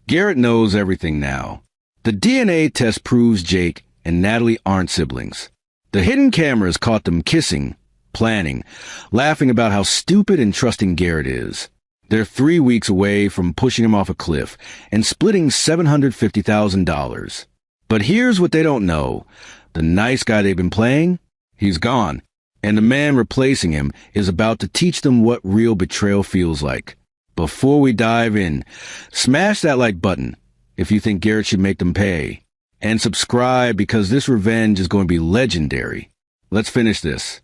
Garrett knows everything now. The DNA test proves Jake and Natalie aren't siblings. The hidden cameras caught them kissing, planning, laughing about how stupid and trusting Garrett is. They're 3 weeks away from pushing him off a cliff and splitting $750,000. But here's what they don't know. The nice guy they've been playing, he's gone. And the man replacing him is about to teach them what real betrayal feels like. Before we dive in, smash that like button if you think Garrett should make them pay. And subscribe because this revenge is going to be legendary. Let's finish this.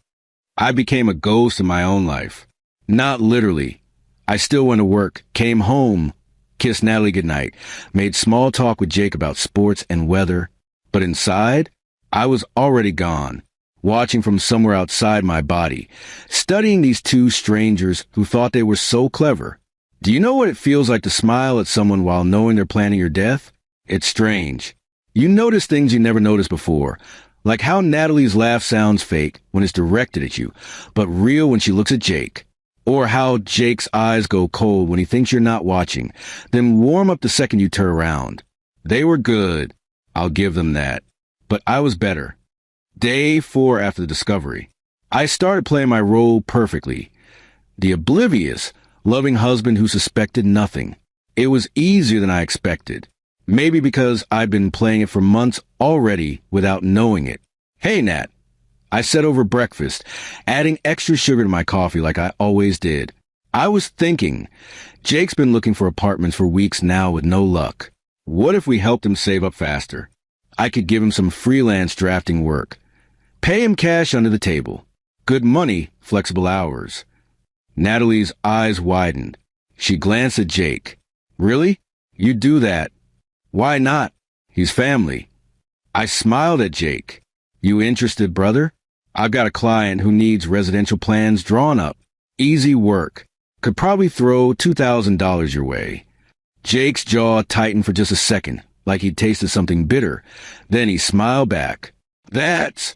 I became a ghost in my own life. Not literally. I still went to work, came home, kissed Natalie goodnight, made small talk with Jake about sports and weather. But inside, I was already gone, watching from somewhere outside my body, studying these two strangers who thought they were so clever. Do you know what it feels like to smile at someone while knowing they're planning your death? It's strange. You notice things you never noticed before, like how Natalie's laugh sounds fake when it's directed at you, but real when she looks at Jake. Or how Jake's eyes go cold when he thinks you're not watching, then warm up the second you turn around. They were good. I'll give them that. But I was better. Day 4 after the discovery, I started playing my role perfectly. The oblivious, loving husband who suspected nothing. It was easier than I expected. Maybe because I'd been playing it for months already without knowing it. Hey, Nat. I said over breakfast, adding extra sugar to my coffee like I always did. I was thinking, Jake's been looking for apartments for weeks now with no luck. What if we helped him save up faster? I could give him some freelance drafting work. Pay him cash under the table. Good money, flexible hours. Natalie's eyes widened. She glanced at Jake. Really? You'd do that? Why not? He's family. I smiled at Jake. You interested, brother? I've got a client who needs residential plans drawn up. Easy work. Could probably throw $2,000 your way. Jake's jaw tightened for just a second, like he'd tasted something bitter. Then he smiled back. That's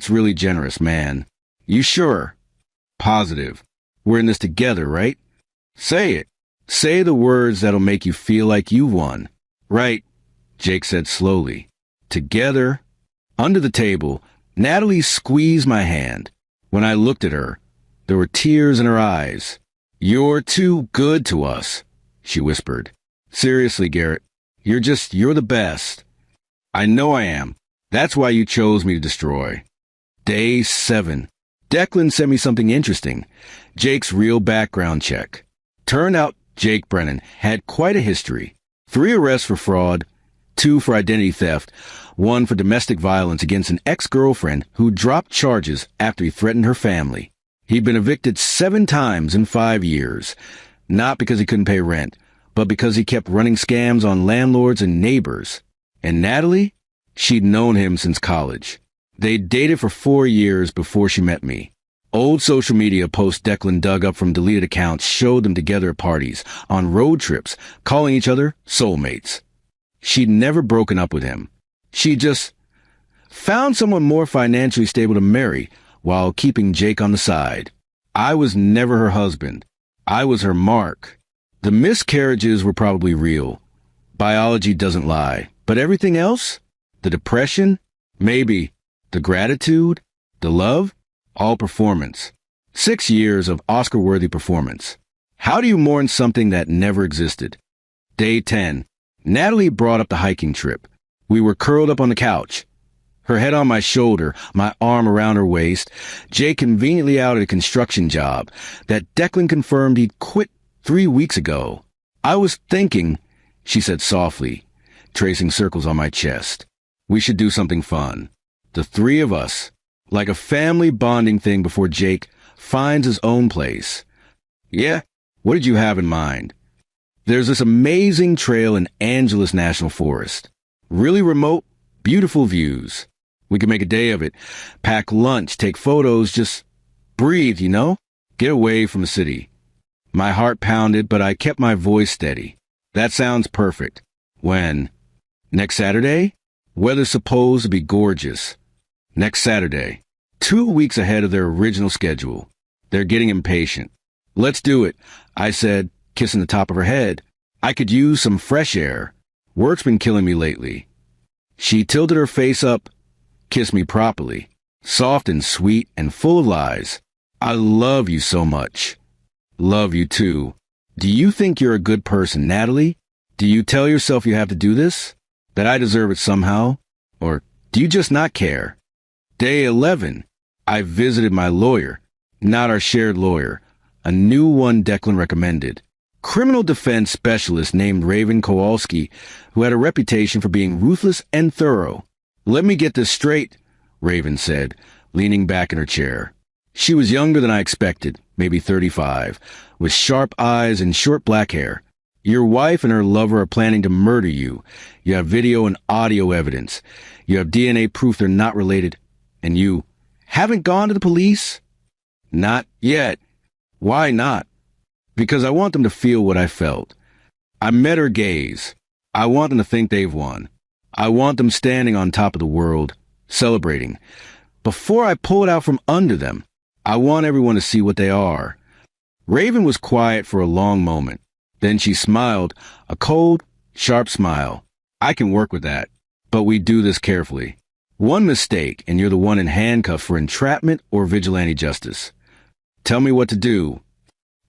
really generous, man. You sure? Positive. We're in this together, right? Say it. Say the words that'll make you feel like you won. Right, Jake said slowly. Together. Under the table, Natalie squeezed my hand. When I looked at her, there were tears in her eyes. You're too good to us, she whispered. Seriously, Garrett, you're the best. I know I am. That's why you chose me to destroy. Day 7. Declan sent me something interesting. Jake's real background check. Turned out Jake Brennan had quite a history. 3 arrests for fraud, 2 for identity theft, 1 for domestic violence against an ex-girlfriend who dropped charges after he threatened her family. He'd been evicted 7 times in 5 years, not because he couldn't pay rent, but because he kept running scams on landlords and neighbors. And Natalie? She'd known him since college. They'd dated for 4 years before she met me. Old social media posts Declan dug up from deleted accounts showed them together at parties, on road trips, calling each other soulmates. She'd never broken up with him. She just found someone more financially stable to marry while keeping Jake on the side. I was never her husband. I was her mark. The miscarriages were probably real. Biology doesn't lie. But everything else? The depression? Maybe. The gratitude? The love? All performance. 6 years of Oscar-worthy performance. How do you mourn something that never existed? Day 10. Natalie brought up the hiking trip. We were curled up on the couch. Her head on my shoulder, my arm around her waist, Jake conveniently out at a construction job that Declan confirmed he'd quit 3 weeks ago. I was thinking, she said softly, tracing circles on my chest. We should do something fun. The 3 of us. Like a family bonding thing before Jake finds his own place. Yeah? What did you have in mind? There's this amazing trail in Angeles National Forest. Really remote, beautiful views. We could make a day of it. Pack lunch, take photos, just breathe, you know? Get away from the city. My heart pounded, but I kept my voice steady. That sounds perfect. When? Next Saturday? Weather's supposed to be gorgeous. Next Saturday. 2 weeks ahead of their original schedule. They're getting impatient. Let's do it, I said, kissing the top of her head. I could use some fresh air. Work's been killing me lately. She tilted her face up, kissed me properly, soft and sweet and full of lies. I love you so much. Love you too. Do you think you're a good person, Natalie? Do you tell yourself you have to do this? That I deserve it somehow? Or do you just not care? Day 11. I visited my lawyer, not our shared lawyer, a new one Declan recommended. Criminal defense specialist named Raven Kowalski, who had a reputation for being ruthless and thorough. Let me get this straight, Raven said, leaning back in her chair. She was younger than I expected, maybe 35, with sharp eyes and short black hair. Your wife and her lover are planning to murder you. You have video and audio evidence. You have DNA proof they're not related. And you haven't gone to the police? Not yet. Why not? Because I want them to feel what I felt. I met her gaze. I want them to think they've won. I want them standing on top of the world, celebrating. Before I pull it out from under them, I want everyone to see what they are. Raven was quiet for a long moment. Then she smiled, a cold, sharp smile. I can work with that, but we do this carefully. One mistake, and you're the one in handcuffs for entrapment or vigilante justice. Tell me what to do.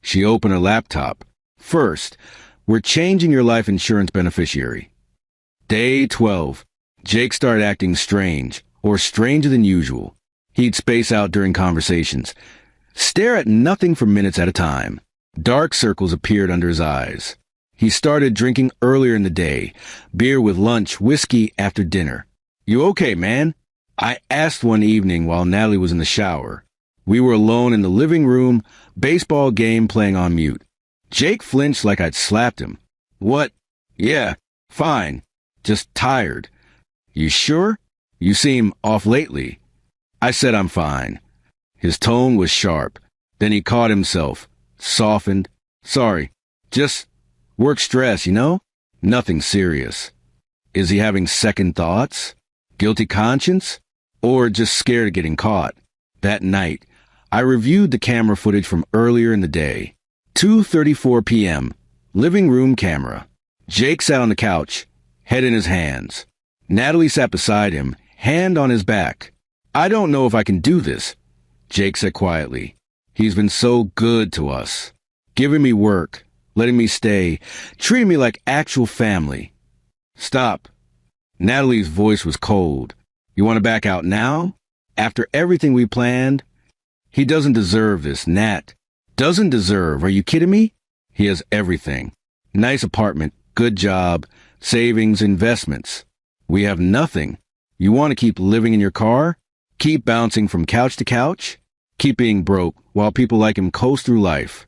She opened her laptop. First, we're changing your life insurance beneficiary. Day 12. Jake started acting strange, or stranger than usual. He'd space out during conversations, stare at nothing for minutes at a time. Dark circles appeared under his eyes. He started drinking earlier in the day, beer with lunch, whiskey after dinner. You okay, man? I asked one evening while Natalie was in the shower. We were alone in the living room, baseball game playing on mute. Jake flinched like I'd slapped him. What? Yeah, fine. Just tired. You sure? You seem off lately. I said I'm fine. His tone was sharp. Then he caught himself, softened. Sorry, just work stress, you know? Nothing serious. Is he having second thoughts? Guilty conscience? Or just scared of getting caught? That night, I reviewed the camera footage from earlier in the day. 2:34 p.m. Living room camera. Jake sat on the couch, head in his hands. Natalie sat beside him, hand on his back. I don't know if I can do this, Jake said quietly. He's been so good to us. Giving me work, letting me stay, treating me like actual family. Stop. Natalie's voice was cold. You want to back out now? After everything we planned? He doesn't deserve this, Nat. Doesn't deserve. Are you kidding me? He has everything. Nice apartment, good job, savings, investments. We have nothing. You want to keep living in your car? Keep bouncing from couch to couch? Keep being broke while people like him coast through life?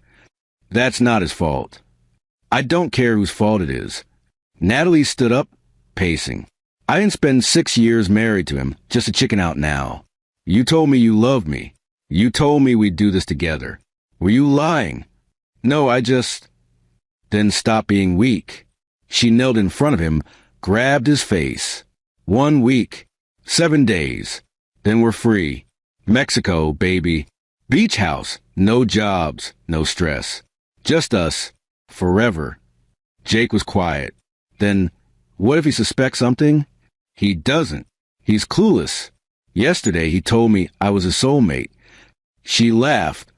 That's not his fault. I don't care whose fault it is. Natalie stood up, pacing. I didn't spend 6 years married to him just to chicken out now. You told me you loved me. You told me we'd do this together. Were you lying? No, I just... Then stop being weak. She knelt in front of him, grabbed his face. 1 week. 7 days. Then we're free. Mexico, baby. Beach house. No jobs. No stress. Just us. Forever. Jake was quiet. Then, what if he suspects something? He doesn't. He's clueless. Yesterday he told me I was his soulmate. She laughed.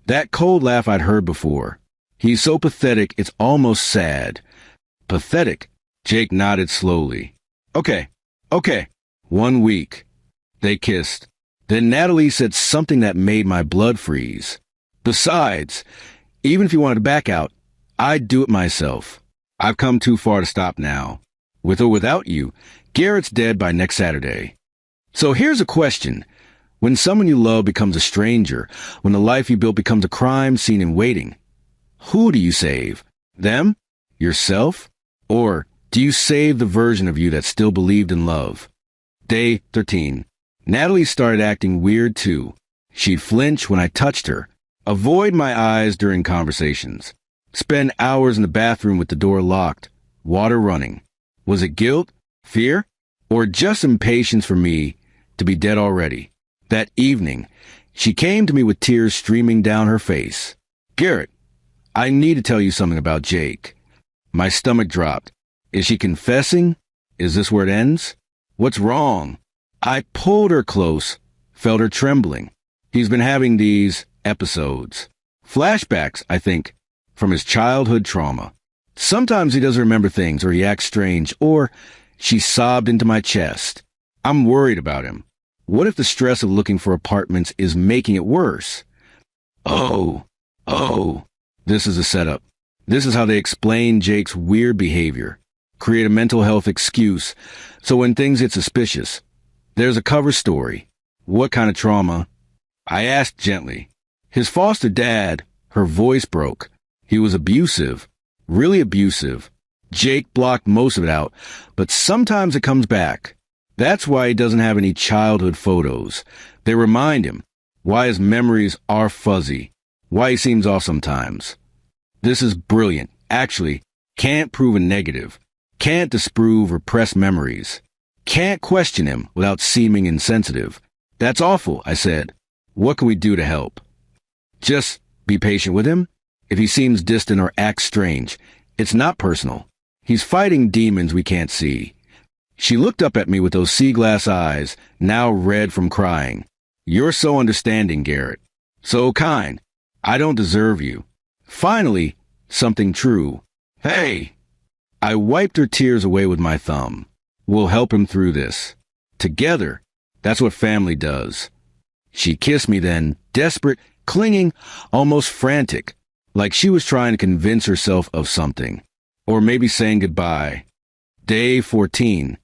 That cold laugh I'd heard before. He's so pathetic it's almost sad. Pathetic. Jake nodded slowly. Okay. 1 week. They kissed. Then Natalie said something that made my blood freeze. Besides, even if you wanted to back out, I'd do it myself. I've come too far to stop now. With or without you, Garrett's dead by next Saturday. So here's a question. When someone you love becomes a stranger, when the life you built becomes a crime scene in waiting, who do you save? Them? Yourself? Or do you save the version of you that still believed in love? Day 13. Natalie started acting weird too. She'd flinch when I touched her, avoid my eyes during conversations, spend hours in the bathroom with the door locked, water running. Was it guilt, fear, or just impatience for me to be dead already? That evening, she came to me with tears streaming down her face. Garrett, I need to tell you something about Jake. My stomach dropped. Is she confessing? Is this where it ends? What's wrong? I pulled her close, felt her trembling. He's been having these episodes. Flashbacks, I think, from his childhood trauma. Sometimes he doesn't remember things, or he acts strange, or she sobbed into my chest. I'm worried about him. What if the stress of looking for apartments is making it worse? Oh, this is a setup. This is how they explain Jake's weird behavior. Create a mental health excuse, so when things get suspicious, there's a cover story. What kind of trauma? I asked gently. His foster dad, her voice broke. He was abusive, really abusive. Jake blocked most of it out, but sometimes it comes back. That's why he doesn't have any childhood photos. They remind him why his memories are fuzzy, why he seems off sometimes. This is brilliant. Actually, can't prove a negative. Can't disprove repressed memories. Can't question him without seeming insensitive. That's awful, I said. What can we do to help? Just be patient with him. If he seems distant or acts strange, it's not personal. He's fighting demons we can't see. She looked up at me with those sea glass eyes, now red from crying. You're so understanding, Garrett. So kind. I don't deserve you. Finally, something true. Hey! I wiped her tears away with my thumb. We'll help him through this. Together. That's what family does. She kissed me then, desperate, clinging, almost frantic, like she was trying to convince herself of something. Or maybe saying goodbye. Day 14.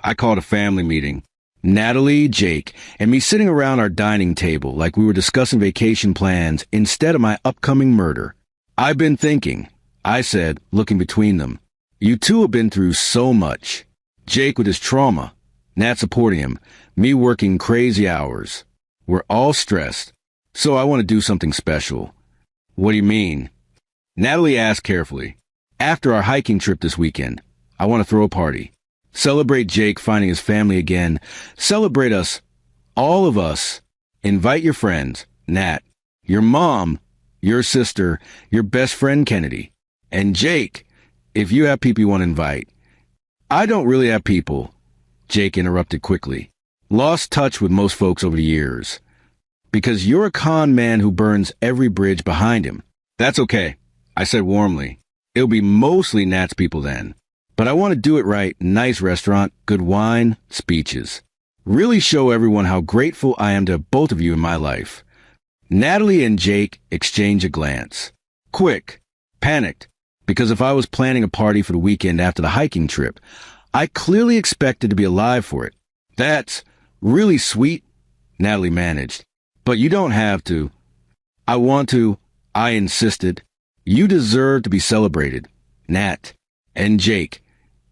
I called a family meeting. Natalie, Jake, and me sitting around our dining table like we were discussing vacation plans instead of my upcoming murder. I've been thinking, I said, looking between them. You two have been through so much. Jake with his trauma, Nat supporting him, me working crazy hours. We're all stressed, so I want to do something special. What do you mean? Natalie asked carefully. After our hiking trip this weekend, I want to throw a party. Celebrate Jake finding his family again. Celebrate us, all of us. Invite your friends, Nat, your mom, your sister, your best friend Kennedy, and Jake, if you have people you want to invite. I don't really have people, Jake interrupted quickly. Lost touch with most folks over the years. Because you're a con man who burns every bridge behind him. That's okay, I said warmly. It'll be mostly Nat's people then. But I want to do it right, nice restaurant, good wine, speeches. Really show everyone how grateful I am to both of you in my life. Natalie and Jake exchanged a glance. Quick, panicked, because if I was planning a party for the weekend after the hiking trip, I clearly expected to be alive for it. That's really sweet, Natalie managed. But you don't have to. I want to, I insisted. You deserve to be celebrated, Nat. And Jake,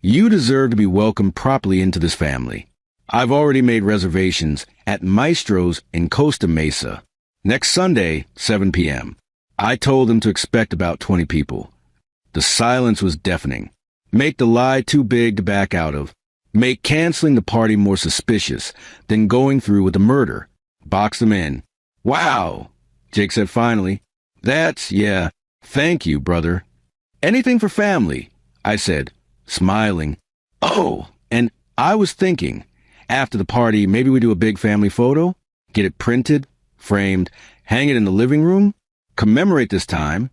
you deserve to be welcomed properly into this family. I've already made reservations at Maestro's in Costa Mesa. Next Sunday, 7 p.m. I told them to expect about 20 people. The silence was deafening. Make the lie too big to back out of. Make canceling the party more suspicious than going through with the murder. Box them in. Wow, Jake said finally. Yeah, thank you, brother. Anything for family, I said, smiling. Oh, and I was thinking, after the party, maybe we do a big family photo? Get it printed, framed, hang it in the living room? Commemorate this time.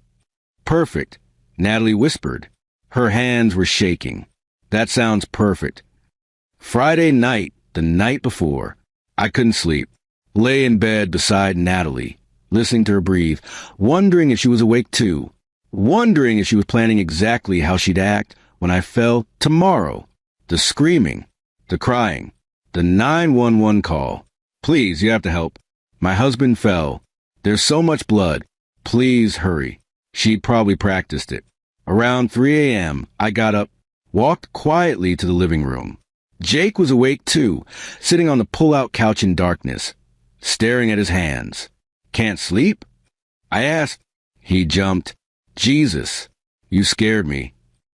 Perfect, Natalie whispered. Her hands were shaking. That sounds perfect. Friday night, the night before, I couldn't sleep. Lay in bed beside Natalie, listening to her breathe, wondering if she was awake too, wondering if she was planning exactly how she'd act when I fell tomorrow. The screaming, the crying, the 911 call. Please, you have to help. My husband fell. There's so much blood. Please hurry. She'd probably practiced it. Around 3 a.m., I got up, walked quietly to the living room. Jake was awake too, sitting on the pull-out couch in darkness, staring at his hands. Can't sleep? I asked. He jumped. Jesus, you scared me.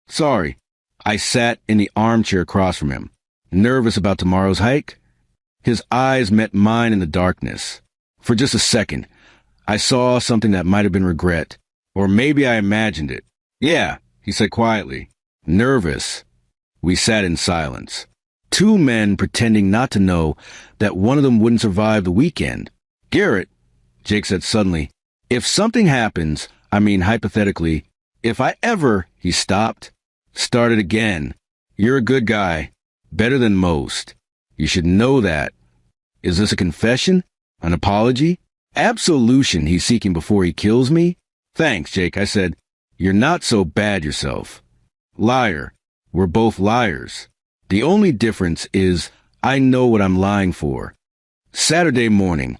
Sorry. I sat in the armchair across from him, nervous about tomorrow's hike. His eyes met mine in the darkness. For just a second, I saw something that might have been regret, or maybe I imagined it. Yeah, he said quietly. Nervous. We sat in silence. Two men pretending not to know that one of them wouldn't survive the weekend. Garrett, Jake said suddenly, if something happens, I mean hypothetically, if I ever, he stopped, started again. You're a good guy. Better than most. You should know that. Is this a confession? An apology? Absolution he's seeking before he kills me? Thanks, Jake, I said. You're not so bad yourself. Liar. We're both liars. The only difference is I know what I'm lying for. Saturday morning.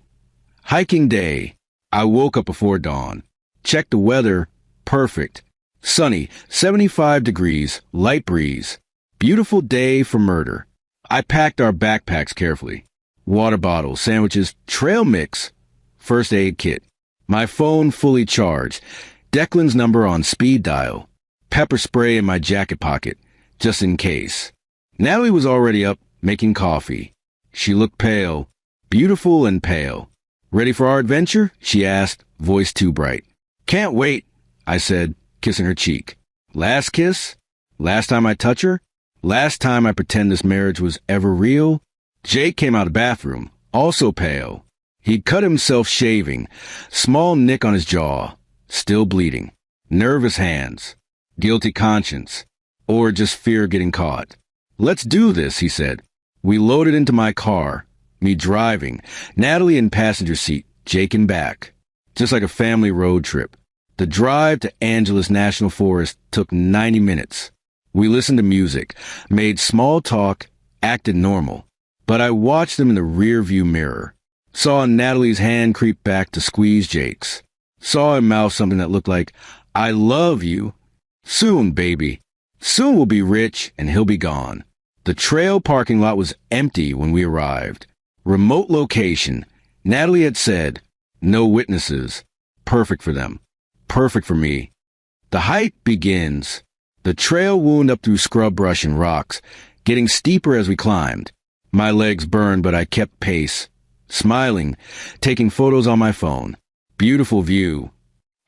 Hiking day. I woke up before dawn. Checked the weather. Perfect. Sunny, 75 degrees, light breeze. Beautiful day for murder. I packed our backpacks carefully. Water bottles, sandwiches, trail mix, first aid kit. My phone fully charged. Declan's number on speed dial. Pepper spray in my jacket pocket, just in case. Natalie was already up, making coffee. She looked pale, beautiful and pale. Ready for our adventure? She asked, voice too bright. Can't wait, I said, kissing her cheek. Last kiss? Last time I touch her? Last time I pretend this marriage was ever real? Jake came out of the bathroom, also pale. He'd cut himself shaving, small nick on his jaw, still bleeding. Nervous hands, guilty conscience, or just fear getting caught. Let's do this, he said. We loaded into my car, me driving, Natalie in passenger seat, Jake in back. Just like a family road trip. The drive to Angeles National Forest took 90 minutes. We listened to music, made small talk, acted normal. But I watched them in the rear-view mirror. Saw Natalie's hand creep back to squeeze Jake's. Saw him mouth something that looked like, I love you. Soon, baby. Soon we'll be rich and he'll be gone. The trail parking lot was empty when we arrived. Remote location. Natalie had said, no witnesses. Perfect for them. Perfect for me. The hike begins. The trail wound up through scrub brush and rocks, getting steeper as we climbed. My legs burned, but I kept pace. Smiling, taking photos on my phone. Beautiful view.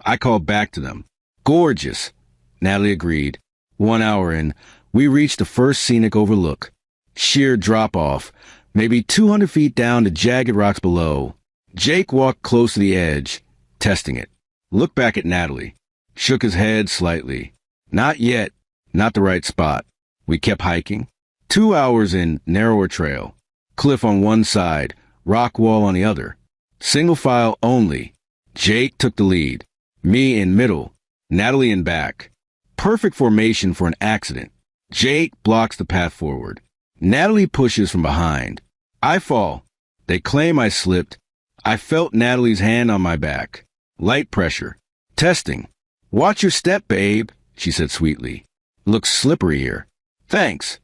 I called back to them. Gorgeous. Natalie agreed. 1 hour in, we reached the first scenic overlook. Sheer drop-off, maybe 200 feet down to jagged rocks below. Jake walked close to the edge, testing it. Looked back at Natalie. Shook his head slightly. Not yet. Not the right spot. We kept hiking. 2 hours in, narrower trail. Cliff on one side, rock wall on the other. Single file only. Jake took the lead. Me in middle. Natalie in back. Perfect formation for an accident. Jake blocks the path forward. Natalie pushes from behind. I fall. They claim I slipped. I felt Natalie's hand on my back. Light pressure. Testing. Watch your step, babe, she said sweetly. Looks slippery here. Thanks,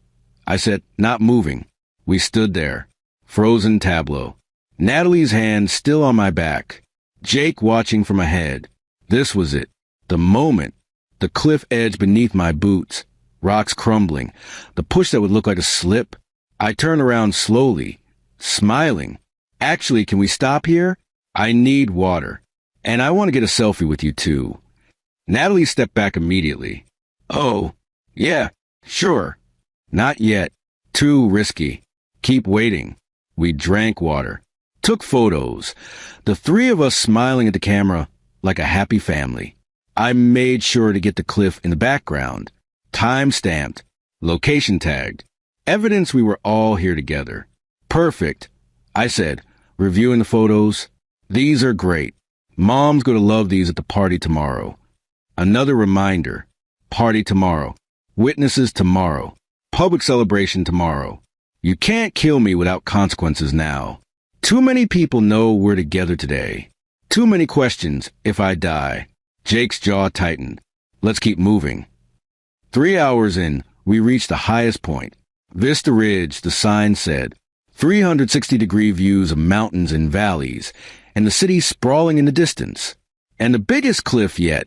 I said, not moving. We stood there. Frozen tableau. Natalie's hand still on my back. Jake watching from ahead. This was it. The moment. The cliff edge beneath my boots. Rocks crumbling. The push that would look like a slip. I turned around slowly. Smiling. Actually, can we stop here? I need water. And I want to get a selfie with you too. Natalie stepped back immediately. Oh, yeah, sure. Not yet. Too risky. Keep waiting. We drank water. Took photos. The three of us smiling at the camera like a happy family. I made sure to get the cliff in the background. Time stamped. Location tagged. Evidence we were all here together. Perfect, I said, reviewing the photos. These are great. Mom's going to love these at the party tomorrow. Another reminder. Party tomorrow. Witnesses tomorrow. Public celebration tomorrow. You can't kill me without consequences now. Too many people know we're together today. Too many questions if I die. Jake's jaw tightened. Let's keep moving. 3 hours in, we reached the highest point. Vista Ridge, the sign said. 360-degree views of mountains and valleys, and the city sprawling in the distance. And the biggest cliff yet.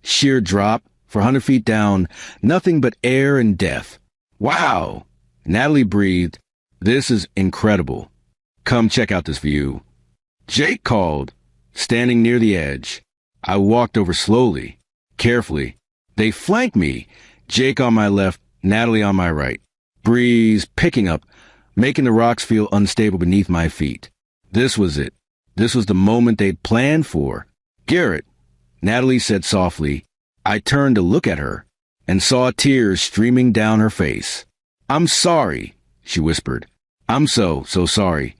Sheer drop, for 100 feet down, nothing but air and death. Wow! Natalie breathed. This is incredible. Come check out this view. Jake called, standing near the edge. I walked over slowly, carefully. They flanked me. Jake on my left, Natalie on my right. Breeze picking up, making the rocks feel unstable beneath my feet. This was it. This was the moment they'd planned for. Garrett, Natalie said softly. I turned to look at her and saw tears streaming down her face. I'm sorry, she whispered. I'm so sorry.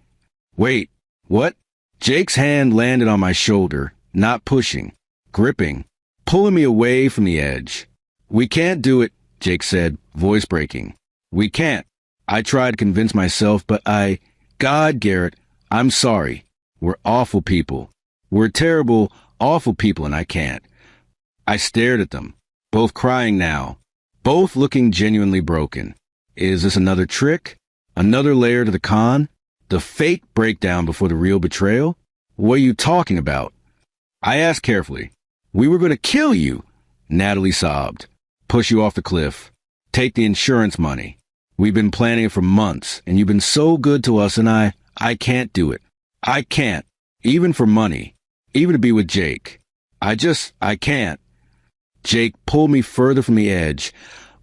Wait, what? Jake's hand landed on my shoulder, not pushing, gripping, pulling me away from the edge. We can't do it, Jake said, voice breaking. We can't. I tried to convince myself, but God, Garrett, I'm sorry. We're awful people. We're terrible, awful people, and I can't. I stared at them, both crying now, both looking genuinely broken. Is this another trick? Another layer to the con? The fake breakdown before the real betrayal? What are you talking about? I asked carefully. We were going to kill you, Natalie sobbed. Push you off the cliff. Take the insurance money. We've been planning it for months, and you've been so good to us, and I can't do it. I can't. Even for money. Even to be with Jake. I can't. Jake pulled me further from the edge,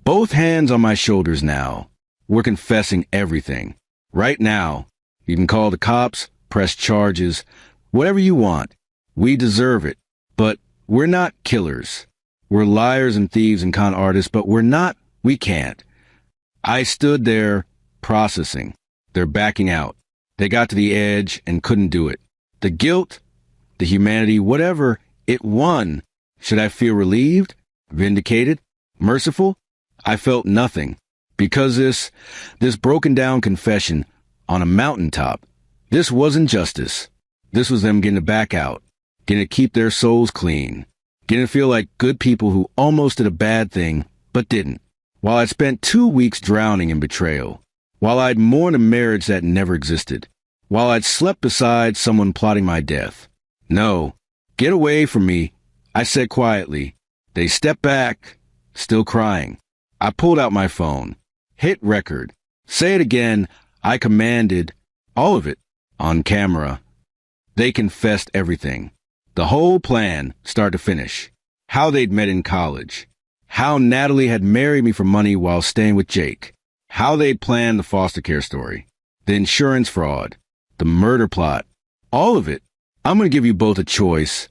both hands on my shoulders now. We're confessing everything. Right now. You can call the cops, press charges, whatever you want. We deserve it. But we're not killers. We're liars and thieves and con artists, but we can't. I stood there, processing. They're backing out. They got to the edge and couldn't do it. The guilt, the humanity, whatever, it won. Should I feel relieved? Vindicated? Merciful? I felt nothing. Because this broken down confession on a mountaintop, this wasn't justice. This was them getting to back out, getting to keep their souls clean, getting to feel like good people who almost did a bad thing, but didn't. While I'd spent 2 weeks drowning in betrayal, while I'd mourned a marriage that never existed, while I'd slept beside someone plotting my death. No, get away from me, I said quietly. They stepped back, still crying. I pulled out my phone, hit record. Say it again, I commanded, all of it, on camera. They confessed everything. The whole plan, start to finish. How they'd met in college. How Natalie had married me for money while staying with Jake. How they'd planned the foster care story. The insurance fraud. The murder plot. All of it. I'm going to give you both a choice,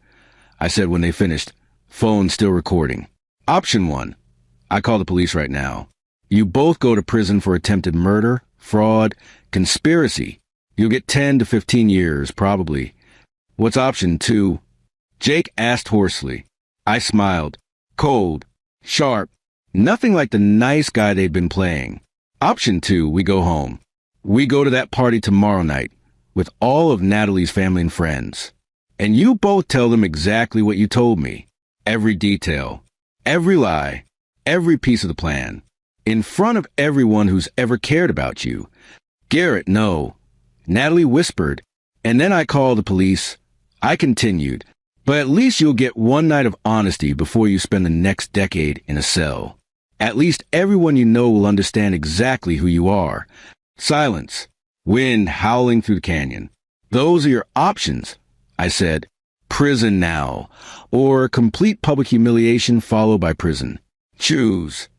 I said when they finished. Phone still recording. Option 1. I call the police right now. You both go to prison for attempted murder, fraud, conspiracy. You'll get 10 to 15 years, probably. What's option 2? Jake asked hoarsely. I smiled. Cold. Sharp. Nothing like the nice guy they'd been playing. Option 2, we go home. We go to that party tomorrow night with all of Natalie's family and friends. And you both tell them exactly what you told me. Every detail. Every lie. Every piece of the plan. In front of everyone who's ever cared about you. Garrett, no. Natalie whispered. And then I called the police. I continued. But at least you'll get one night of honesty before you spend the next decade in a cell. At least everyone you know will understand exactly who you are. Silence. Wind howling through the canyon. Those are your options, I said. Prison now. Or complete public humiliation followed by prison. Choose.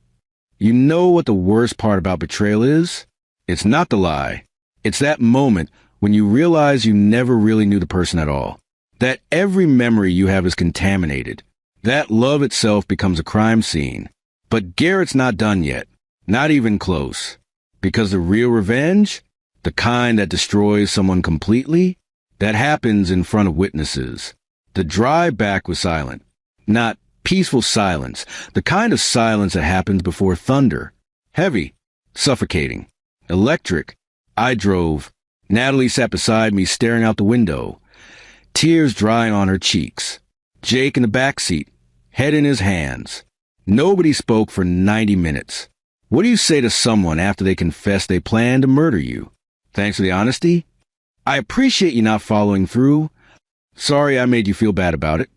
You know what the worst part about betrayal is? It's not the lie. It's that moment when you realize you never really knew the person at all. That every memory you have is contaminated. That love itself becomes a crime scene. But Garrett's not done yet. Not even close. Because the real revenge, the kind that destroys someone completely, that happens in front of witnesses. The drive back was silent. Not peaceful silence. The kind of silence that happens before thunder. Heavy. Suffocating. Electric. I drove. Natalie sat beside me staring out the window. Tears drying on her cheeks. Jake in the back seat, head in his hands. Nobody spoke for 90 minutes. What do you say to someone after they confess they plan to murder you? Thanks for the honesty. I appreciate you not following through. Sorry I made you feel bad about it.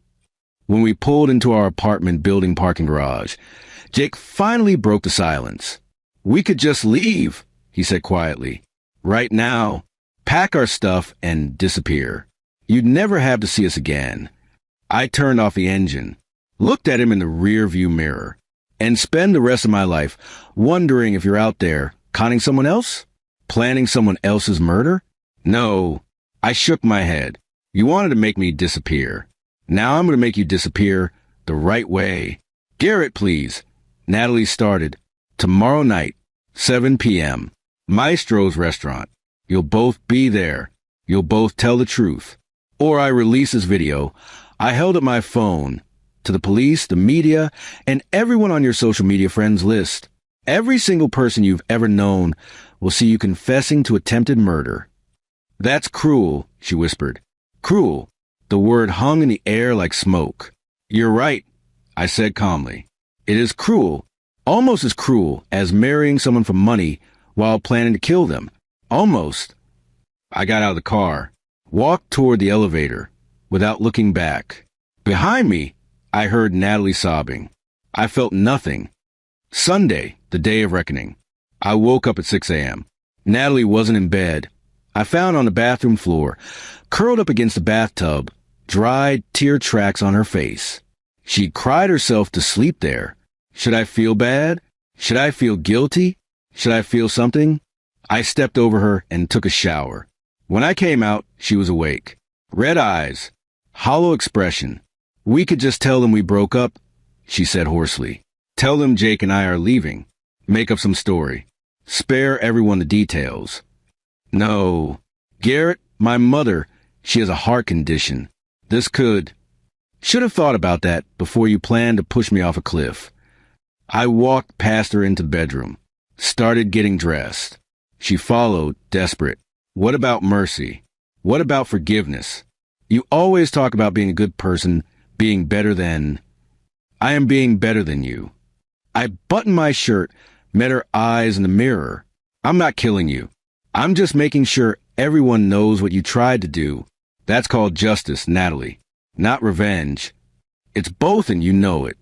When we pulled into our apartment building parking garage, Jake finally broke the silence. We could just leave, he said quietly. Right now, pack our stuff and disappear. You'd never have to see us again. I turned off the engine, looked at him in the rear view mirror, and spend the rest of my life wondering if you're out there conning someone else? Planning someone else's murder? No. I shook my head. You wanted to make me disappear. Now I'm going to make you disappear the right way. Garrett, please. Natalie started. Tomorrow night, 7 p.m. Maestro's restaurant. You'll both be there. You'll both tell the truth. Or I release this video. I held up my phone to the police, the media, and everyone on your social media friends list. Every single person you've ever known will see you confessing to attempted murder. That's cruel, she whispered. Cruel. The word hung in the air like smoke. You're right, I said calmly. It is cruel, almost as cruel as marrying someone for money while planning to kill them. Almost. I got out of the car, walked toward the elevator without looking back. Behind me, I heard Natalie sobbing. I felt nothing. Sunday, the day of reckoning. I woke up at 6 a.m. Natalie wasn't in bed. I found her on the bathroom floor, curled up against the bathtub, dried tear tracks on her face. She cried herself to sleep there. Should I feel bad? Should I feel guilty? Should I feel something? I stepped over her and took a shower. When I came out, she was awake. Red eyes, hollow expression. We could just tell them we broke up, she said hoarsely. Tell them Jake and I are leaving. Make up some story. Spare everyone the details. No. Garrett, my mother, she has a heart condition. This could. Should have thought about that before you planned to push me off a cliff. I walked past her into the bedroom. Started getting dressed. She followed, desperate. What about mercy? What about forgiveness? You always talk about being a good person, being better than... I am being better than you. I buttoned my shirt, met her eyes in the mirror. I'm not killing you. I'm just making sure everyone knows what you tried to do. That's called justice, Natalie. Not revenge. It's both and you know it.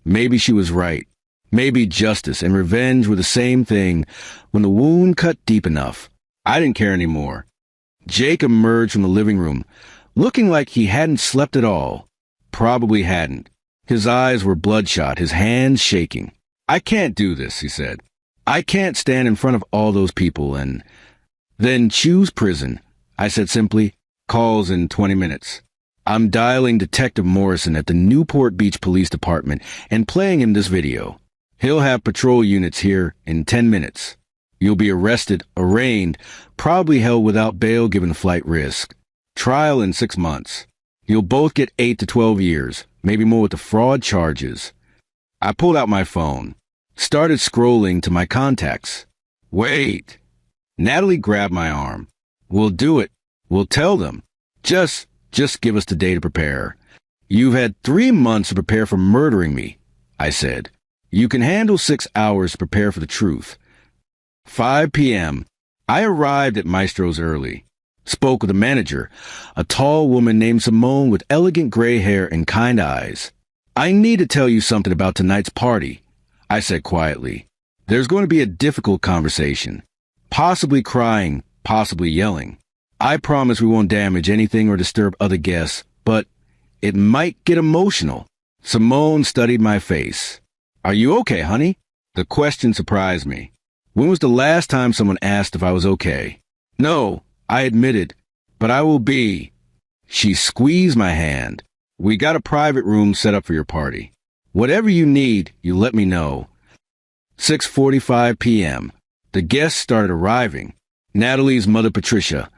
Maybe she was right. Maybe justice and revenge were the same thing when the wound cut deep enough. I didn't care anymore. Jake emerged from the living room, looking like he hadn't slept at all. Probably hadn't. His eyes were bloodshot, his hands shaking. I can't do this, he said. I can't stand in front of all those people and... Then choose prison, I said simply. Calls in 20 minutes. I'm dialing Detective Morrison at the Newport Beach Police Department and playing him this video. He'll have patrol units here in 10 minutes. You'll be arrested, arraigned, probably held without bail given flight risk. Trial in 6 months. You'll both get 8 to 12 years, maybe more with the fraud charges. I pulled out my phone, started scrolling to my contacts. Wait. Natalie grabbed my arm. We'll do it. We'll tell them. Just give us the day to prepare. You've had 3 months to prepare for murdering me, I said. You can handle 6 hours to prepare for the truth. 5 p.m. I arrived at Maestro's early. Spoke with the manager, a tall woman named Simone with elegant gray hair and kind eyes. I need to tell you something about tonight's party, I said quietly. There's going to be a difficult conversation. Possibly crying, possibly yelling. I promise we won't damage anything or disturb other guests, but it might get emotional. Simone studied my face. Are you okay, honey? The question surprised me. When was the last time someone asked if I was okay? No, I admitted, but I will be. She squeezed my hand. We got a private room set up for your party. Whatever you need, you let me know. 6:45 p.m. The guests started arriving. Natalie's mother, Patricia,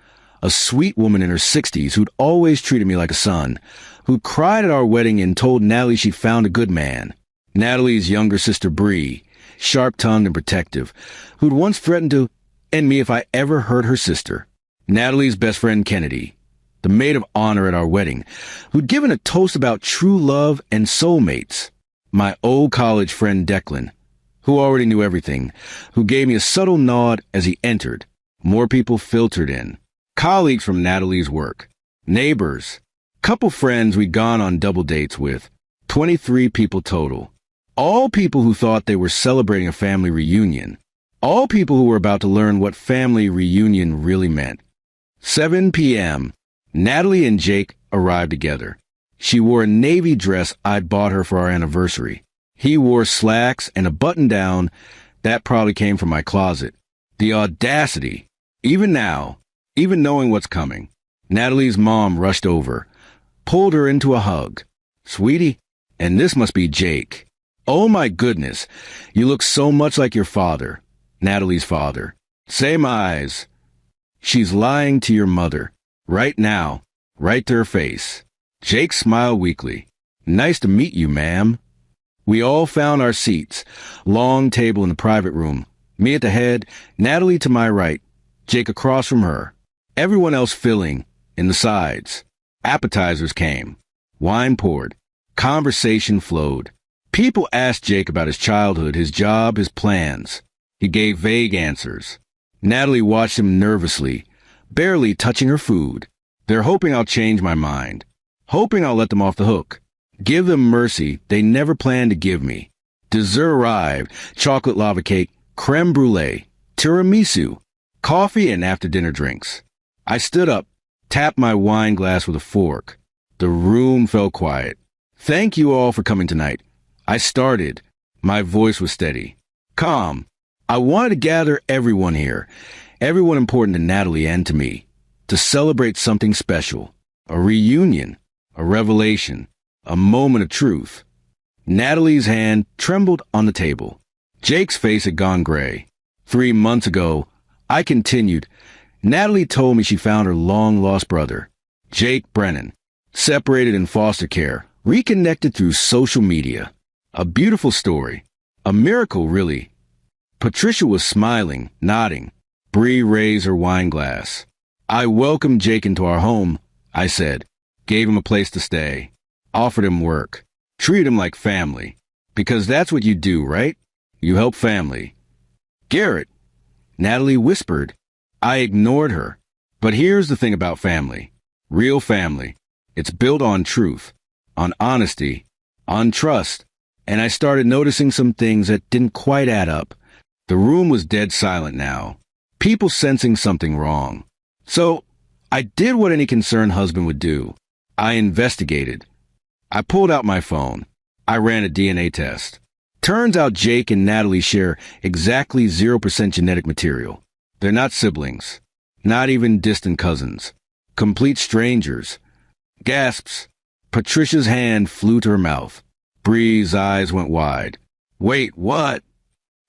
a sweet woman in her 60s who'd always treated me like a son, who cried at our wedding and told Natalie she'd found a good man. Natalie's younger sister, Bree, sharp-tongued and protective, who'd once threatened to end me if I ever hurt her sister. Natalie's best friend, Kennedy, the maid of honor at our wedding, who'd given a toast about true love and soulmates. My old college friend, Declan, who already knew everything, who gave me a subtle nod as he entered. More people filtered in. Colleagues from Natalie's work. Neighbors. Couple friends we'd gone on double dates with. 23 people total. All people who thought they were celebrating a family reunion. All people who were about to learn what family reunion really meant. 7 p.m. Natalie and Jake arrived together. She wore a navy dress I'd bought her for our anniversary. He wore slacks and a button-down that probably came from my closet. The audacity. Even now, even knowing what's coming. Natalie's mom rushed over, pulled her into a hug. Sweetie, and this must be Jake. Oh my goodness, you look so much like your father, Natalie's father. Same eyes. She's lying to your mother. Right now, right to her face. Jake smiled weakly. Nice to meet you, ma'am. We all found our seats. Long table in the private room. Me at the head, Natalie to my right, Jake across from her. Everyone else filling in the sides. Appetizers came. Wine poured. Conversation flowed. People asked Jake about his childhood, his job, his plans. He gave vague answers. Natalie watched him nervously, barely touching her food. They're hoping I'll change my mind. Hoping I'll let them off the hook. Give them mercy they never planned to give me. Dessert arrived. Chocolate lava cake, creme brulee, tiramisu, coffee, and after-dinner drinks. I stood up, tapped my wine glass with a fork. The room fell quiet. Thank you all for coming tonight. I started. My voice was steady. Calm. I wanted to gather everyone here, everyone important to Natalie and to me, to celebrate something special. A reunion, a revelation, a moment of truth. Natalie's hand trembled on the table. Jake's face had gone gray. 3 months ago, I continued. Natalie told me she found her long-lost brother, Jake Brennan, separated in foster care, reconnected through social media. A beautiful story. A miracle, really. Patricia was smiling, nodding. Bree raised her wine glass. I welcomed Jake into our home, I said. Gave him a place to stay. Offered him work. Treated him like family. Because that's what you do, right? You help family. Garrett, Natalie whispered. I ignored her. But here's the thing about family. Real family. It's built on truth, on honesty, on trust. And I started noticing some things that didn't quite add up. The room was dead silent now. People sensing something wrong. So I did what any concerned husband would do. I investigated. I pulled out my phone. I ran a DNA test. Turns out Jake and Natalie share exactly 0% genetic material. They're not siblings. Not even distant cousins. Complete strangers. Gasps. Patricia's hand flew to her mouth. Bree's eyes went wide. Wait, what?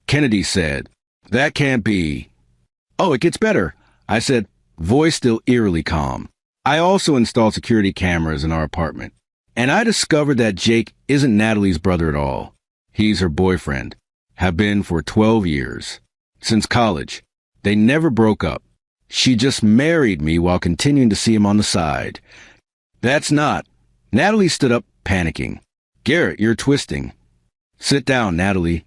Kennedy said. That can't be. Oh, it gets better, I said, voice still eerily calm. I also installed security cameras in our apartment. And I discovered that Jake isn't Natalie's brother at all. He's her boyfriend. Have been for 12 years. Since college. They never broke up. She just married me while continuing to see him on the side. That's not. Natalie stood up, panicking. Garrett, you're twisting. Sit down, Natalie.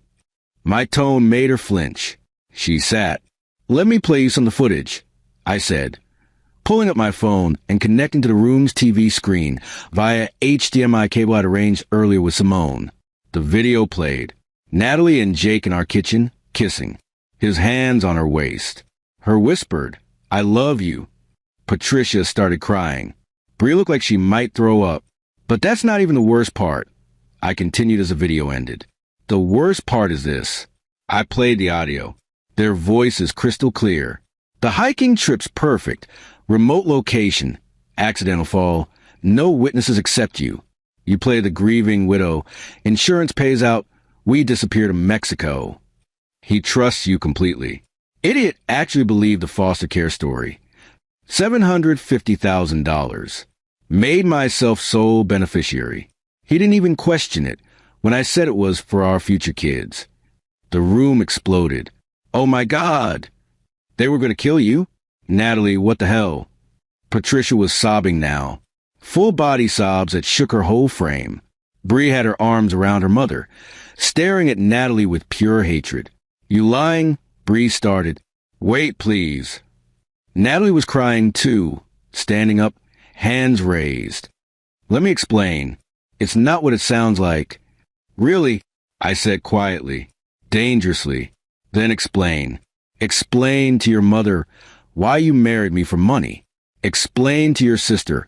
My tone made her flinch. She sat. Let me play you some of the footage, I said, pulling up my phone and connecting to the room's TV screen via HDMI cable I'd arranged earlier with Simone. The video played. Natalie and Jake in our kitchen, kissing. His hands on her waist. Her whispered, I love you. Patricia started crying. Bree looked like she might throw up. But that's not even the worst part. I continued as the video ended. The worst part is this. I played the audio. Their voice is crystal clear. The hiking trip's perfect. Remote location. Accidental fall. No witnesses except you. You play the grieving widow. Insurance pays out. We disappear to Mexico. He trusts you completely. Idiot actually believed the foster care story. $750,000. Made myself sole beneficiary. He didn't even question it when I said it was for our future kids. The room exploded. Oh my God! They were going to kill you? Natalie, what the hell? Patricia was sobbing now. Full body sobs that shook her whole frame. Bree had her arms around her mother, staring at Natalie with pure hatred. You lying? Bree started. Wait, please. Natalie was crying too, standing up, hands raised. Let me explain. It's not what it sounds like. Really? I said quietly, dangerously. Then explain. Explain to your mother why you married me for money. Explain to your sister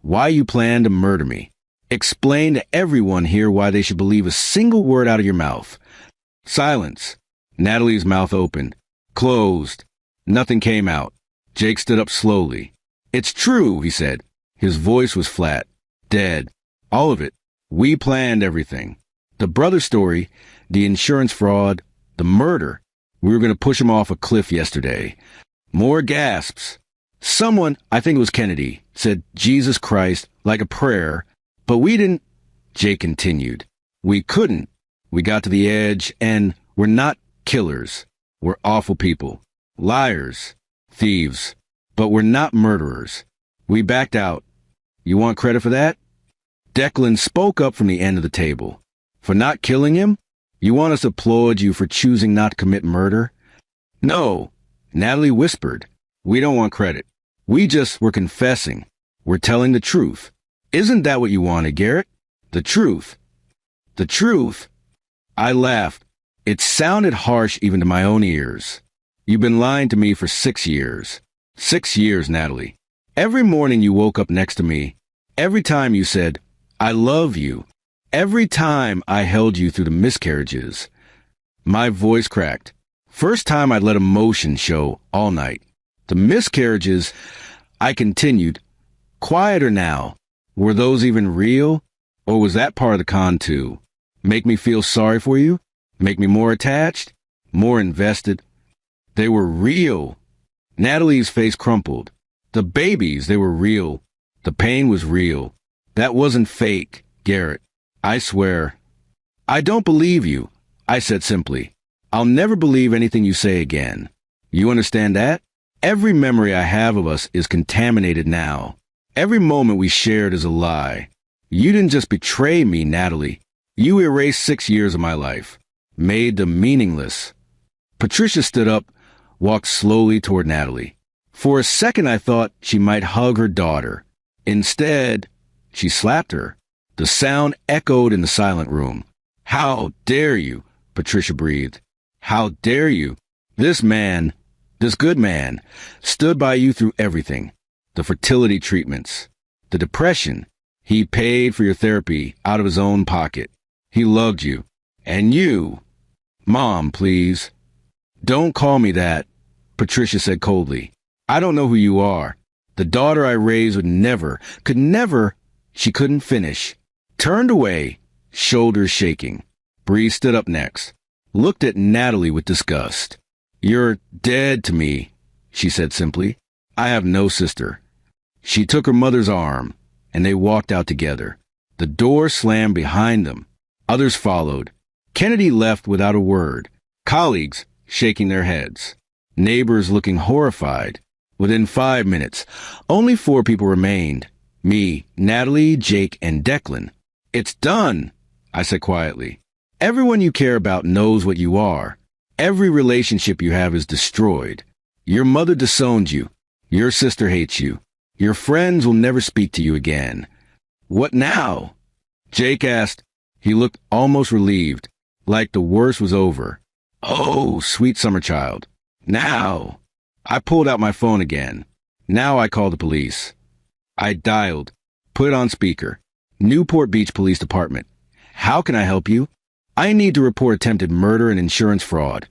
why you planned to murder me. Explain to everyone here why they should believe a single word out of your mouth. Silence. Natalie's mouth opened. Closed. Nothing came out. Jake stood up slowly. It's true, he said. His voice was flat. Dead. All of it. We planned everything. The brother story, the insurance fraud, the murder. We were going to push him off a cliff yesterday. More gasps. Someone, I think it was Kennedy, said Jesus Christ like a prayer, but we didn't. Jake continued. We couldn't. We got to the edge, and we're not killers. We're awful people. Liars. Thieves. But we're not murderers. We backed out. You want credit for that? Declan spoke up from the end of the table. For not killing him? You want us to applaud you for choosing not to commit murder? No. Natalie whispered. We don't want credit. We just were confessing. We're telling the truth. Isn't that what you wanted, Garrett? The truth. The truth. I laughed. It sounded harsh even to my own ears. You've been lying to me for 6 years. 6 years, Natalie. Every morning you woke up next to me. Every time you said, I love you. Every time I held you through the miscarriages. My voice cracked. First time I'd let emotion show all night. The miscarriages, I continued. Quieter now. Were those even real? Or was that part of the con too? Make me feel sorry for you? Make me more attached? More invested? They were real. Natalie's face crumpled. The babies, they were real. The pain was real. That wasn't fake, Garrett. I swear. I don't believe you, I said simply. I'll never believe anything you say again. You understand that? Every memory I have of us is contaminated now. Every moment we shared is a lie. You didn't just betray me, Natalie. You erased 6 years of my life. Made them meaningless. Patricia stood up, walked slowly toward Natalie. For a second I thought she might hug her daughter. Instead, she slapped her. The sound echoed in the silent room. How dare you, Patricia breathed. How dare you? This man, this good man, stood by you through everything. The fertility treatments, the depression. He paid for your therapy out of his own pocket. He loved you. And you. Mom, please. Don't call me that, Patricia said coldly. I don't know who you are. The daughter I raised could never, she couldn't finish. Turned away, shoulders shaking. Bree stood up next, looked at Natalie with disgust. You're dead to me, she said simply. I have no sister. She took her mother's arm, and they walked out together. The door slammed behind them. Others followed. Kennedy left without a word. Colleagues shaking their heads. Neighbors looking horrified. Within 5 minutes, only 4 people remained. Me, Natalie, Jake, and Declan. It's done, I said quietly. Everyone you care about knows what you are. Every relationship you have is destroyed. Your mother disowned you. Your sister hates you. Your friends will never speak to you again. What now? Jake asked. He looked almost relieved, like the worst was over. Oh, sweet summer child. Now. I pulled out my phone again. Now I called the police. I dialed. Put it on speaker. Newport Beach Police Department. How can I help you? I need to report attempted murder and insurance fraud.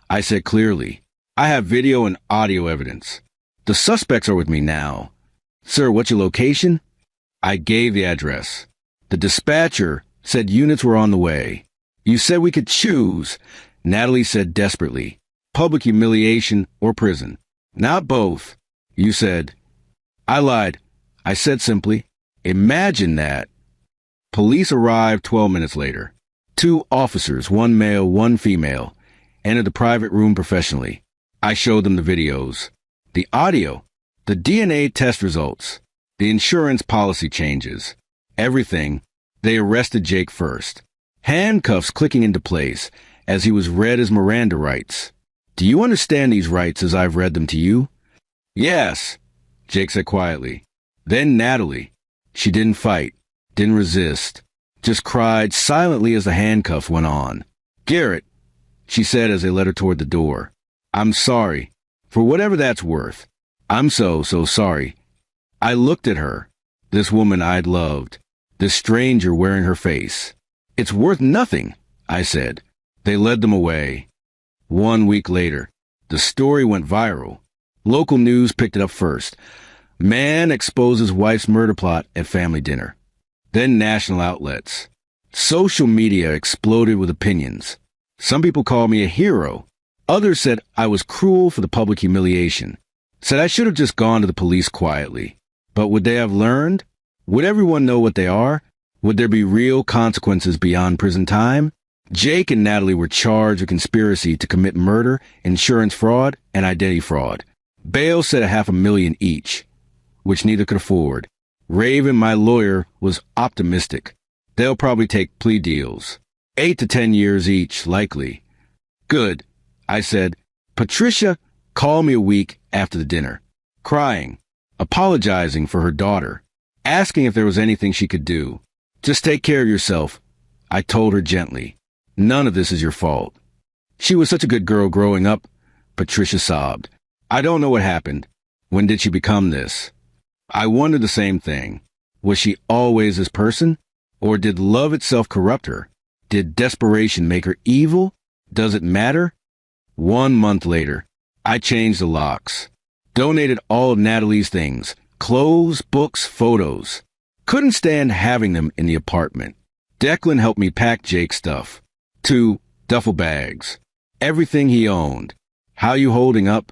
I said clearly. I have video and audio evidence. The suspects are with me now. Sir, what's your location? I gave the address. The dispatcher said units were on the way. You said we could choose, Natalie said desperately. Public humiliation or prison. Not both. You said. I lied. I said simply. Imagine that. Police arrived 12 minutes later. 2 officers, 1 male, 1 female, entered the private room professionally. I showed them the videos, the audio, the DNA test results, the insurance policy changes, everything. They arrested Jake first. Handcuffs clicking into place as he was read his Miranda rights. Do you understand these rights as I've read them to you? Yes, Jake said quietly. Then Natalie. She didn't fight. Didn't resist, just cried silently as the handcuffs went on. Garrett, she said as they led her toward the door. I'm sorry, for whatever that's worth. I'm so sorry. I looked at her, this woman I'd loved. this stranger wearing her face. It's worth nothing, I said. They led them away. 1 week later, the story went viral. Local news picked it up first. Man exposes wife's murder plot at family dinner. Then national outlets. Social media exploded with opinions. Some people called me a hero. Others said I was cruel for the public humiliation. Said I should have just gone to the police quietly. But would they have learned? Would everyone know what they are? Would there be real consequences beyond prison time? Jake and Natalie were charged with conspiracy to commit murder, insurance fraud, and identity fraud. Bail set at $500,000 each, which neither could afford. Raven, my lawyer, was optimistic. They'll probably take plea deals. 8 to 10 years each, likely. Good, I said. Patricia called me a week after the dinner, crying, apologizing for her daughter, asking if there was anything she could do. Just take care of yourself, I told her gently. None of this is your fault. She was such a good girl growing up, Patricia sobbed. I don't know what happened. When did she become this? I wondered the same thing. Was she always this person? Or did love itself corrupt her? Did desperation make her evil? Does it matter? 1 month later, I changed the locks. Donated all of Natalie's things. Clothes, books, photos. Couldn't stand having them in the apartment. Declan helped me pack Jake's stuff. 2 duffel bags. Everything he owned. How you holding up?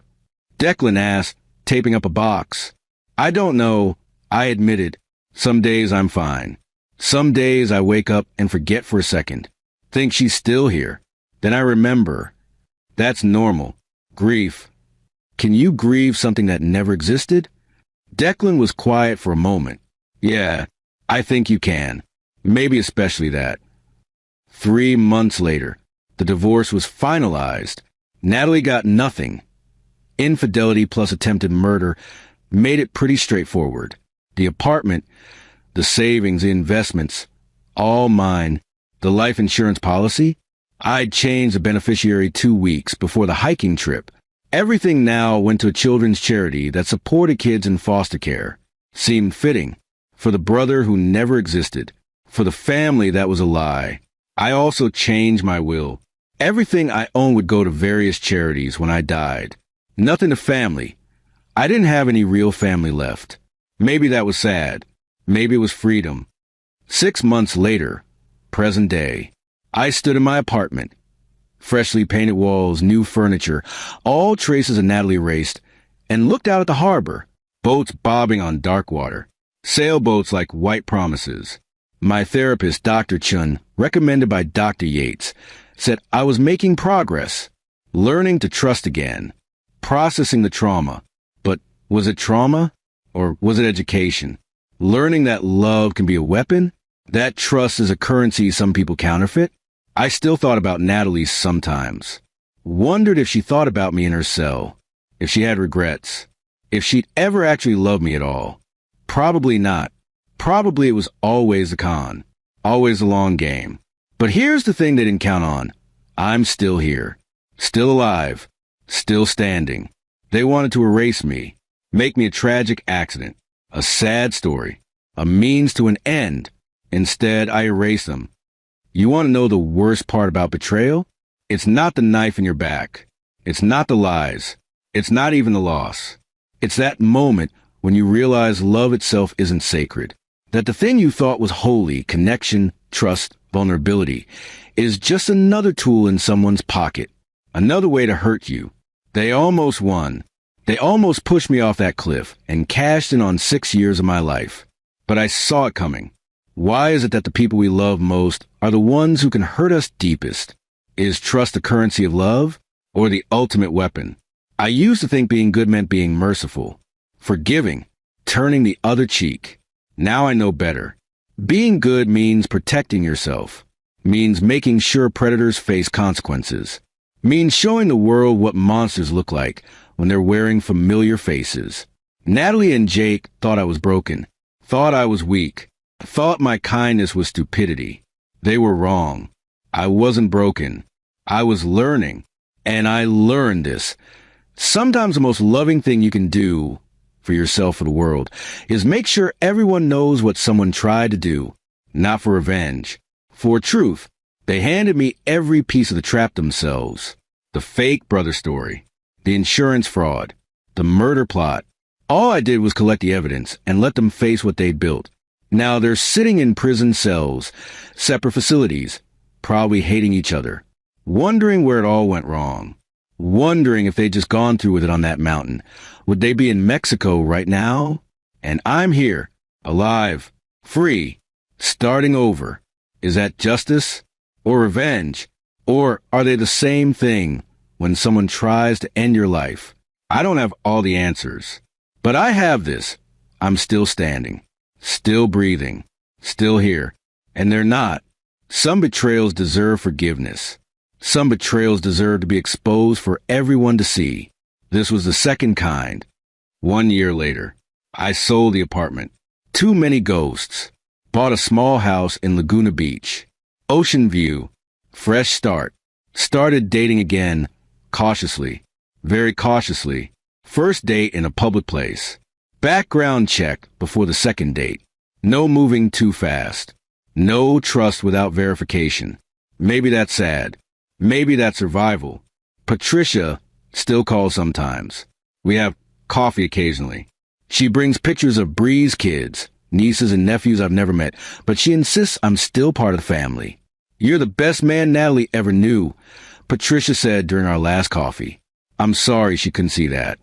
Declan asked, taping up a box. I don't know, I admitted. Some days I'm fine. Some days I wake up and forget for a second. Think she's still here. Then I remember. That's normal. Grief. Can you grieve something that never existed? Declan was quiet for a moment. Yeah, I think you can. Maybe especially that. 3 months later, the divorce was finalized. Natalie got nothing. Infidelity plus attempted murder made it pretty straightforward. The apartment, the savings, the investments, all mine. The life insurance policy, I'd changed the beneficiary 2 weeks before the hiking trip. Everything now went to a children's charity that supported kids in foster care. Seemed fitting. For the brother who never existed. For the family that was a lie. I also changed my will. Everything I owned would go to various charities when I died. Nothing to family. I didn't have any real family left. Maybe that was sad. Maybe it was freedom. 6 months later, present day, I stood in my apartment. Freshly painted walls, new furniture, all traces of Natalie erased, and looked out at the harbor, boats bobbing on dark water, sailboats like white promises. My therapist, Dr. Chun, recommended by Dr. Yates, said I was making progress, learning to trust again, processing the trauma. But was it trauma or was it education? Learning that love can be a weapon, that trust is a currency some people counterfeit. I still thought about Natalie sometimes. Wondered if she thought about me in her cell, if she had regrets, if she'd ever actually loved me at all. Probably not. Probably it was always a con, always a long game. But here's the thing they didn't count on. I'm still here, still alive, still standing. They wanted to erase me, make me a tragic accident, a sad story, a means to an end. Instead, I erased them. You want to know the worst part about betrayal? It's not the knife in your back. It's not the lies. It's not even the loss. It's that moment when you realize love itself isn't sacred. That the thing you thought was holy, connection, trust, vulnerability, is just another tool in someone's pocket. Another way to hurt you. They almost won. They almost pushed me off that cliff and cashed in on 6 years of my life. But I saw it coming. Why is it that the people we love most are the ones who can hurt us deepest? Is trust the currency of love or the ultimate weapon? I used to think being good meant being merciful, forgiving, turning the other cheek. Now I know better. Being good means protecting yourself, means making sure predators face consequences, means showing the world what monsters look like when they're wearing familiar faces. Natalie and Jake thought I was broken, thought I was weak, thought my kindness was stupidity. They were wrong. I wasn't broken. I was learning, and I learned this. Sometimes the most loving thing you can do for yourself or the world is make sure everyone knows what someone tried to do, Not for revenge. For truth. They handed me every piece of the trap themselves. The fake brother story. The insurance fraud. The murder plot. All I did was collect the evidence and let them face what they'd built. Now they're sitting in prison cells, separate facilities, probably hating each other, wondering where it all went wrong, wondering if they'd just gone through with it on that mountain. Would they be in Mexico right now? And I'm here, alive, free, starting over. Is that justice or revenge? Or are they the same thing when someone tries to end your life? I don't have all the answers, but I have this. I'm still standing, still breathing, still here. And they're not. Some betrayals deserve forgiveness. Some betrayals deserve to be exposed for everyone to see. This was the second kind. 1 year later, I sold the apartment. Too many ghosts. Bought a small house in Laguna Beach. Ocean view. Fresh start. Started dating again, cautiously. Very cautiously. First date in a public place. Background check before the second date. No moving too fast. No trust without verification. Maybe that's sad. Maybe that's survival. Patricia still calls sometimes. We have coffee occasionally. She brings pictures of Bree's kids, nieces and nephews I've never met, but she insists I'm still part of the family. You're the best man Natalie ever knew, Patricia said during our last coffee. I'm sorry she couldn't see that.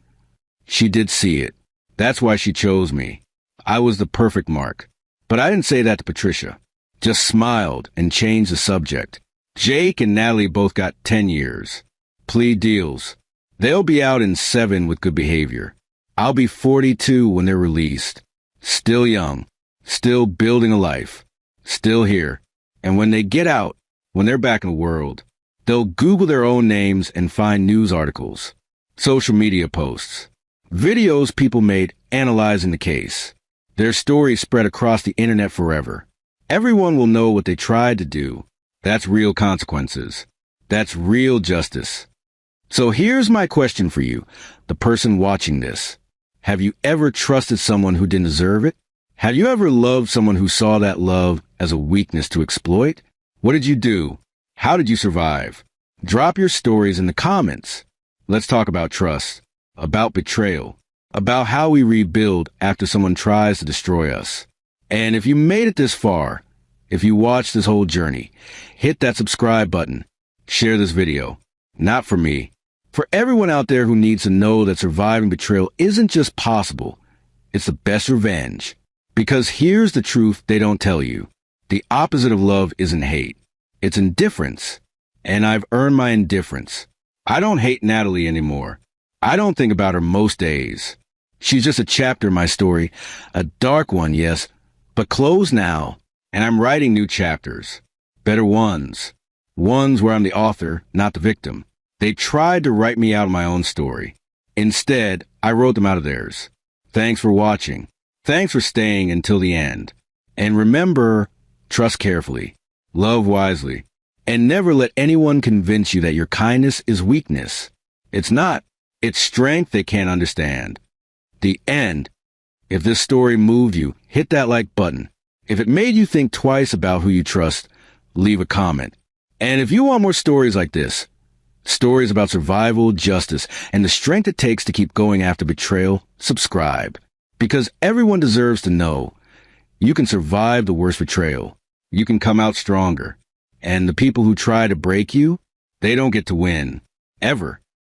She did see it. That's why she chose me. I was the perfect mark. But I didn't say that to Patricia. Just smiled and changed the subject. Jake and Natalie both got 10 years. Plea deals. They'll be out in 7 with good behavior. I'll be 42 when they're released. Still young. Still building a life. Still here. And when they get out, when they're back in the world, they'll Google their own names and find news articles, social media posts, videos people made analyzing the case. Their stories spread across the internet forever. Everyone will know what they tried to do. That's real consequences. That's real justice. So here's my question for you, the person watching this. Have you ever trusted someone who didn't deserve it? Have you ever loved someone who saw that love as a weakness to exploit? What did you do? How did you survive? Drop your stories in the comments. Let's talk about trust, about betrayal, about how we rebuild after someone tries to destroy us. And if you made it this far, if you watched this whole journey, hit that subscribe button. Share this video. Not for me. For everyone out there who needs to know that surviving betrayal isn't just possible, it's the best revenge. Because here's the truth they don't tell you. The opposite of love isn't hate. It's indifference. And I've earned my indifference. I don't hate Natalie anymore. I don't think about her most days. She's just a chapter in my story. A dark one, yes, but closed now. And I'm writing new chapters. Better ones. Ones where I'm the author, not the victim. They tried to write me out of my own story. Instead, I wrote them out of theirs. Thanks for watching. Thanks for staying until the end. And remember, trust carefully, love wisely, and never let anyone convince you that your kindness is weakness. It's not. It's strength they can't understand. The end. If this story moved you, hit that like button. If it made you think twice about who you trust, leave a comment. And if you want more stories like this, stories about survival, justice, and the strength it takes to keep going after betrayal, subscribe. Because everyone deserves to know you can survive the worst betrayal. You can come out stronger. And the people who try to break you, they don't get to win. Ever.